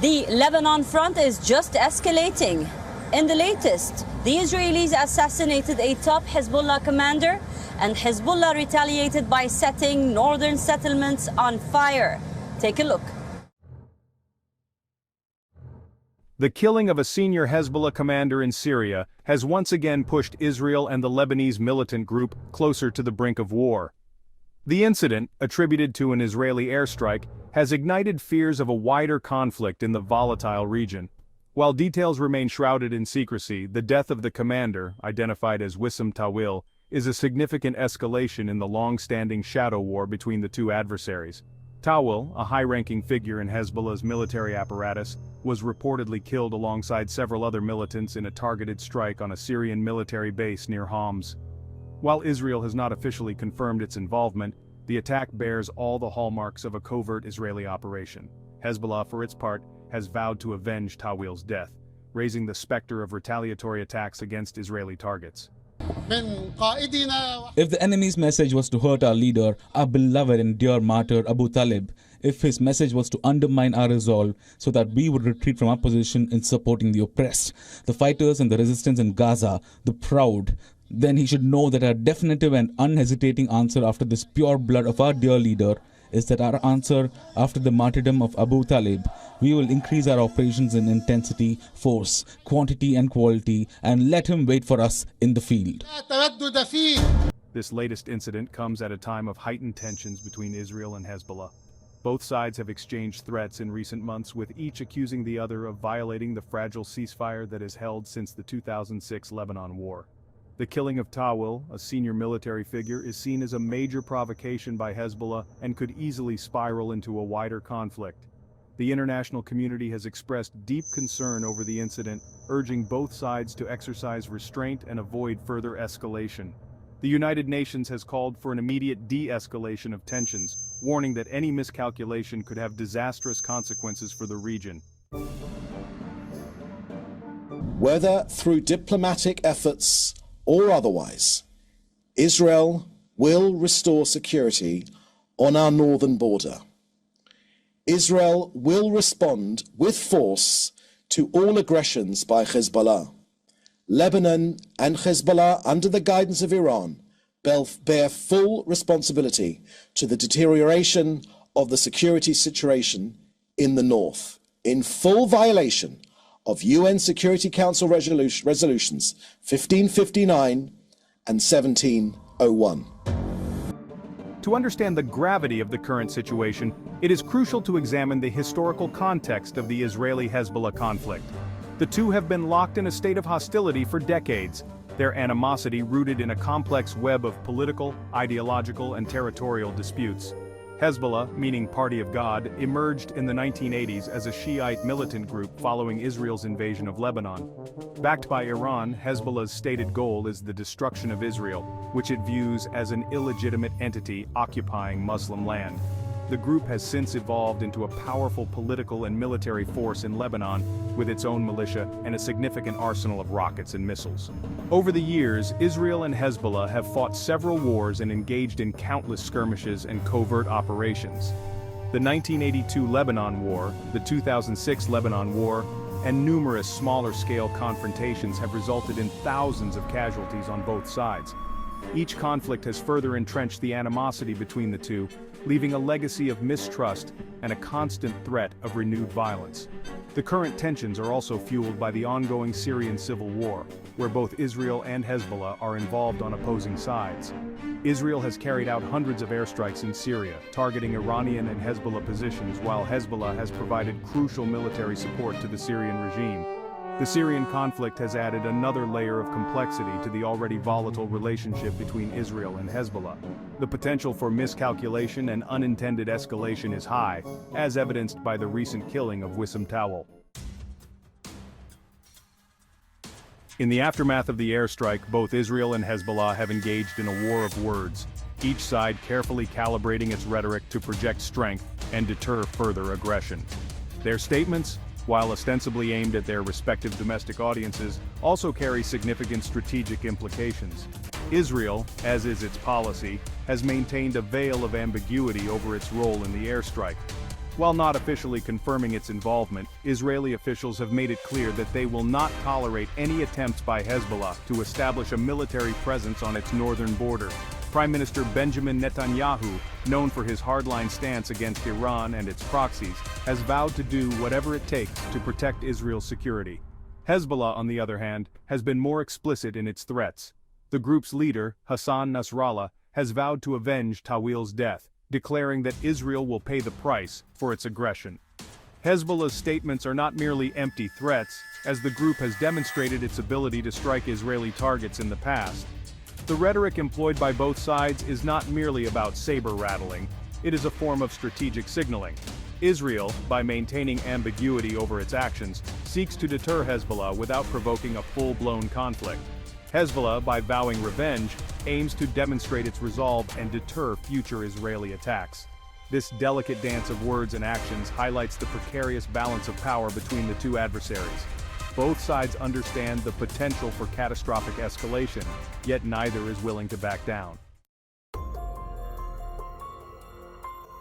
The Lebanon front is just escalating. In the latest, the Israelis assassinated a top Hezbollah commander, and Hezbollah retaliated by setting northern settlements on fire. Take a look. The killing of a senior Hezbollah commander in Syria has once again pushed Israel and the Lebanese militant group closer to the brink of war. The incident, attributed to an Israeli airstrike, has ignited fears of a wider conflict in the volatile region. While details remain shrouded in secrecy, the death of the commander, identified as Wissam Tawil, is a significant escalation in the long-standing shadow war between the two adversaries. Tawil, a high-ranking figure in Hezbollah's military apparatus, was reportedly killed alongside several other militants in a targeted strike on a Syrian military base near Homs. While Israel has not officially confirmed its involvement, the attack bears all the hallmarks of a covert Israeli operation. Hezbollah, for its part, has vowed to avenge Tawil's death, raising the specter of retaliatory attacks against Israeli targets. If the enemy's message was to hurt our leader, our beloved and dear martyr Abu Talib, if his message was to undermine our resolve so that we would retreat from our position in supporting the oppressed, the fighters and the resistance in Gaza, the proud, then he should know that our definitive and unhesitating answer after this pure blood of our dear leader is that our answer after the martyrdom of Abu Talib, we will increase our operations in intensity, force, quantity and quality, and let him wait for us in the field. This latest incident comes at a time of heightened tensions between Israel and Hezbollah. Both sides have exchanged threats in recent months, with each accusing the other of violating the fragile ceasefire that has held since the 2006 Lebanon war. The killing of Tawil, a senior military figure, is seen as a major provocation by Hezbollah and could easily spiral into a wider conflict. The international community has expressed deep concern over the incident, urging both sides to exercise restraint and avoid further escalation. The United Nations has called for an immediate de-escalation of tensions, warning that any miscalculation could have disastrous consequences for the region. Whether through diplomatic efforts or otherwise, Israel will restore security on our northern border. Israel will respond with force to all aggressions by Hezbollah. Lebanon and Hezbollah, under the guidance of Iran, bear full responsibility to the deterioration of the security situation in the north, in full violation of UN Security Council resolutions 1559 and 1701. To understand the gravity of the current situation, it is crucial to examine the historical context of the Israeli-Hezbollah conflict. The two have been locked in a state of hostility for decades, their animosity rooted in a complex web of political, ideological, and territorial disputes. Hezbollah, meaning Party of God, emerged in the 1980s as a Shiite militant group following Israel's invasion of Lebanon. Backed by Iran, Hezbollah's stated goal is the destruction of Israel, which it views as an illegitimate entity occupying Muslim land. The group has since evolved into a powerful political and military force in Lebanon, with its own militia and a significant arsenal of rockets and missiles. Over the years, Israel and Hezbollah have fought several wars and engaged in countless skirmishes and covert operations. The 1982 Lebanon War, the 2006 Lebanon War, and numerous smaller-scale confrontations have resulted in thousands of casualties on both sides. Each conflict has further entrenched the animosity between the two, leaving a legacy of mistrust and a constant threat of renewed violence. The current tensions are also fueled by the ongoing Syrian civil war, where both Israel and Hezbollah are involved on opposing sides. Israel has carried out hundreds of airstrikes in Syria, targeting Iranian and Hezbollah positions, while Hezbollah has provided crucial military support to the Syrian regime. The Syrian conflict has added another layer of complexity to the already volatile relationship between Israel and Hezbollah. The potential for miscalculation and unintended escalation is high, as evidenced by the recent killing of Wissam Tawil. In the aftermath of the airstrike, both Israel and Hezbollah have engaged in a war of words, each side carefully calibrating its rhetoric to project strength and deter further aggression. Their statements, while ostensibly aimed at their respective domestic audiences, also carry significant strategic implications. Israel, as is its policy, has maintained a veil of ambiguity over its role in the airstrike. While not officially confirming its involvement, Israeli officials have made it clear that they will not tolerate any attempts by Hezbollah to establish a military presence on its northern border. Prime Minister Benjamin Netanyahu, known for his hardline stance against Iran and its proxies, has vowed to do whatever it takes to protect Israel's security. Hezbollah, on the other hand, has been more explicit in its threats. The group's leader, Hassan Nasrallah, has vowed to avenge Tawil's death, declaring that Israel will pay the price for its aggression. Hezbollah's statements are not merely empty threats, as the group has demonstrated its ability to strike Israeli targets in the past. The rhetoric employed by both sides is not merely about saber-rattling, it is a form of strategic signaling. Israel, by maintaining ambiguity over its actions, seeks to deter Hezbollah without provoking a full-blown conflict. Hezbollah, by vowing revenge, aims to demonstrate its resolve and deter future Israeli attacks. This delicate dance of words and actions highlights the precarious balance of power between the two adversaries. Both sides understand the potential for catastrophic escalation, yet neither is willing to back down.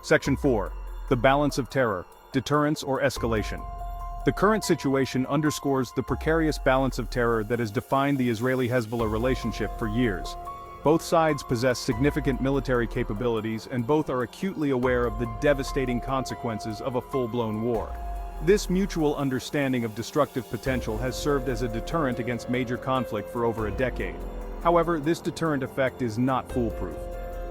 Section 4. The balance of terror, deterrence or escalation. The current situation underscores the precarious balance of terror that has defined the Israeli-Hezbollah relationship for years. Both sides possess significant military capabilities and both are acutely aware of the devastating consequences of a full-blown war. This mutual understanding of destructive potential has served as a deterrent against major conflict for over a decade. However, this deterrent effect is not foolproof.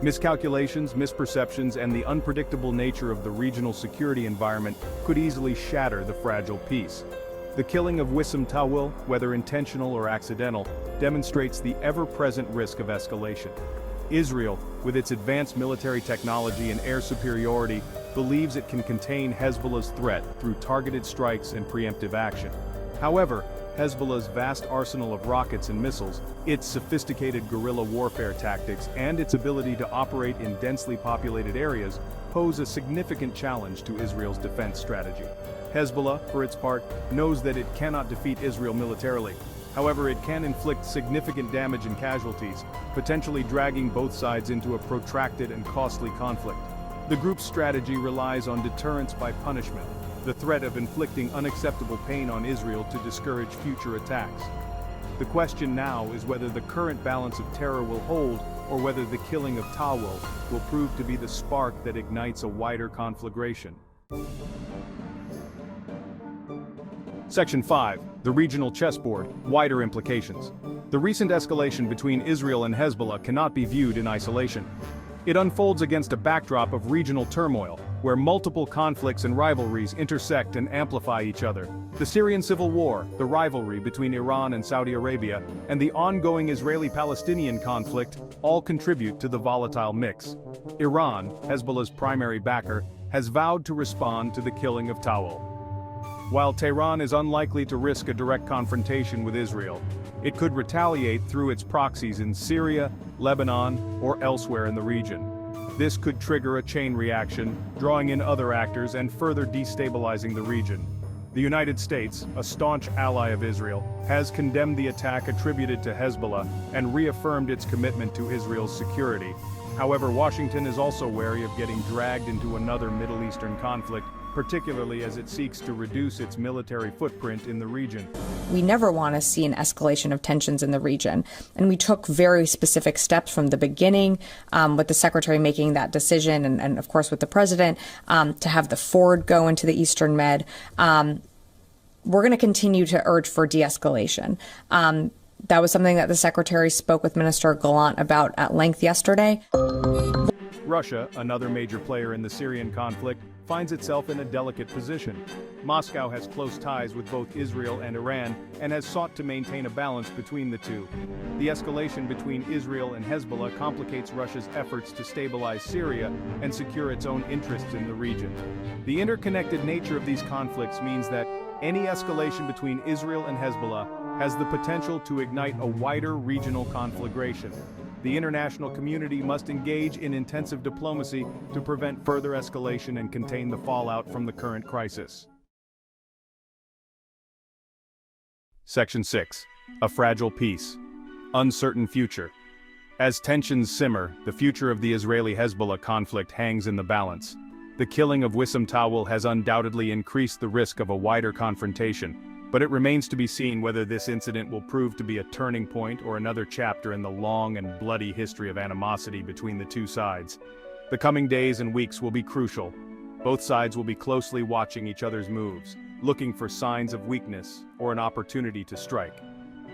Miscalculations, misperceptions, and the unpredictable nature of the regional security environment could easily shatter the fragile peace. The killing of Wissam Tawil, whether intentional or accidental, demonstrates the ever-present risk of escalation. Israel, with its advanced military technology and air superiority, believes it can contain Hezbollah's threat through targeted strikes and preemptive action. However, Hezbollah's vast arsenal of rockets and missiles, its sophisticated guerrilla warfare tactics, and its ability to operate in densely populated areas pose a significant challenge to Israel's defense strategy. Hezbollah, for its part, knows that it cannot defeat Israel militarily. However, it can inflict significant damage and casualties, potentially dragging both sides into a protracted and costly conflict. The group's strategy relies on deterrence by punishment, the threat of inflicting unacceptable pain on Israel to discourage future attacks. The question now is whether the current balance of terror will hold, or whether the killing of Tawil will prove to be the spark that ignites a wider conflagration. Section 5. The regional chessboard, wider implications. The recent escalation between Israel and Hezbollah cannot be viewed in isolation. It unfolds against a backdrop of regional turmoil, where multiple conflicts and rivalries intersect and amplify each other. The Syrian civil war, the rivalry between Iran and Saudi Arabia, and the ongoing Israeli-Palestinian conflict all contribute to the volatile mix. Iran, Hezbollah's primary backer, has vowed to respond to the killing of Tawil. While Tehran is unlikely to risk a direct confrontation with Israel, it could retaliate through its proxies in Syria, Lebanon, or elsewhere in the region. This could trigger a chain reaction, drawing in other actors and further destabilizing the region. The United States, a staunch ally of Israel, has condemned the attack attributed to Hezbollah and reaffirmed its commitment to Israel's security. However, Washington is also wary of getting dragged into another Middle Eastern conflict, particularly as it seeks to reduce its military footprint in the region. We never want to see an escalation of tensions in the region. And we took very specific steps from the beginning, with the Secretary making that decision, and of course with the President, to have the Ford go into the Eastern Med. We're going to continue to urge for de-escalation. That was something that the Secretary spoke with Minister Gallant about at length yesterday. Russia, another major player in the Syrian conflict, finds itself in a delicate position. Moscow has close ties with both Israel and Iran and has sought to maintain a balance between the two. The escalation between Israel and Hezbollah complicates Russia's efforts to stabilize Syria and secure its own interests in the region. The interconnected nature of these conflicts means that any escalation between Israel and Hezbollah has the potential to ignite a wider regional conflagration. The international community must engage in intensive diplomacy to prevent further escalation and contain the fallout from the current crisis. Section 6. A fragile peace. Uncertain future. As tensions simmer, the future of the Israeli-Hezbollah conflict hangs in the balance. The killing of Wissam Tawil has undoubtedly increased the risk of a wider confrontation, but it remains to be seen whether this incident will prove to be a turning point or another chapter in the long and bloody history of animosity between the two sides. The coming days and weeks will be crucial. Both sides will be closely watching each other's moves, looking for signs of weakness or an opportunity to strike.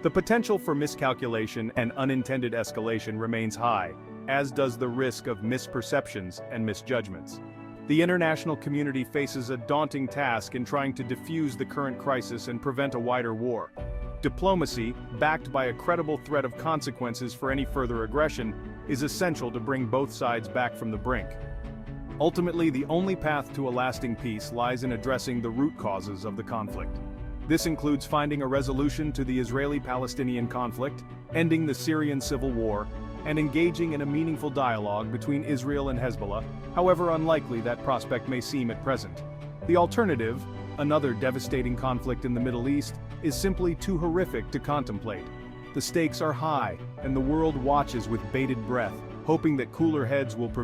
The potential for miscalculation and unintended escalation remains high, as does the risk of misperceptions and misjudgments. The international community faces a daunting task in trying to defuse the current crisis and prevent a wider war. Diplomacy, backed by a credible threat of consequences for any further aggression, is essential to bring both sides back from the brink. Ultimately, the only path to a lasting peace lies in addressing the root causes of the conflict. This includes finding a resolution to the Israeli-Palestinian conflict, ending the Syrian civil war, and engaging in a meaningful dialogue between Israel and Hezbollah, however unlikely that prospect may seem at present. The alternative, another devastating conflict in the Middle East, is simply too horrific to contemplate. The stakes are high, and the world watches with bated breath, hoping that cooler heads will prevail.